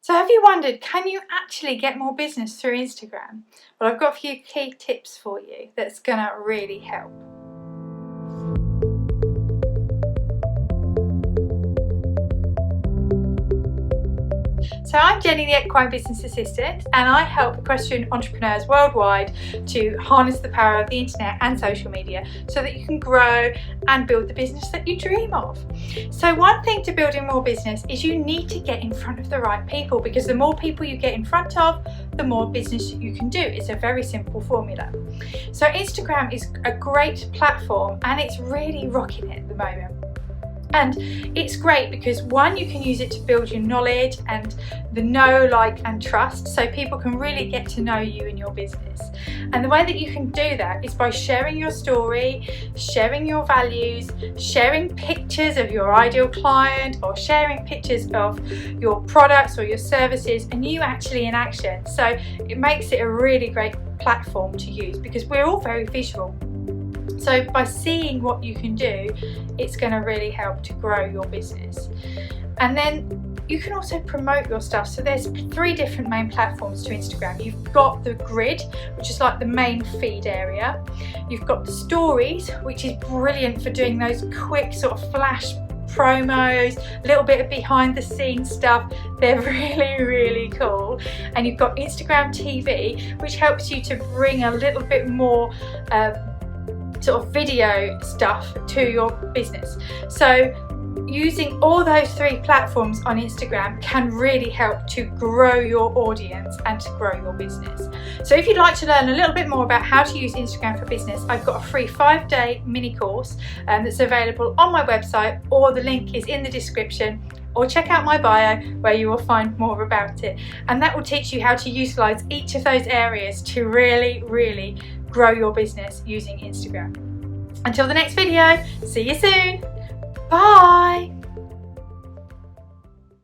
So have you wondered, can you actually get more business through Instagram? Well, I've got a few key tips for you that's going to really help. So I'm Jenny, the Equine Business Assistant, and I help equestrian entrepreneurs worldwide to harness the power of the internet and social media so that you can grow and build the business that you dream of. So one thing to building more business is you need to get in front of the right people, because the more people you get in front of, the more business you can do. It's a very simple formula. So Instagram is a great platform and it's really rocking it at the moment. And it's great because one, you can use it to build your knowledge and the know, like and trust, so people can really get to know you and your business. And the way that you can do that is by sharing your story, sharing your values, sharing pictures of your ideal client, or sharing pictures of your products or your services and you actually in action. So it makes it a really great platform to use because we're all very visual. So by seeing what you can do, it's going to really help to grow your business. And then you can also promote your stuff. So there's 3 different main platforms to Instagram. You've got the grid, which is like the main feed area. You've got the stories, which is brilliant for doing those quick sort of flash promos, a little bit of behind the scenes stuff. They're really, really cool. And you've got Instagram TV, which helps you to bring a little bit more sort of video stuff to your business. So using all those 3 platforms on Instagram can really help to grow your audience and to grow your business. So if you'd like to learn a little bit more about how to use Instagram for business, I've got a free 5-day mini course that's available on my website, or the link is in the description, or check out my bio where you will find more about it. And that will teach you how to utilize each of those areas to really, really grow your business using Instagram. Until the next video, see you soon. Bye.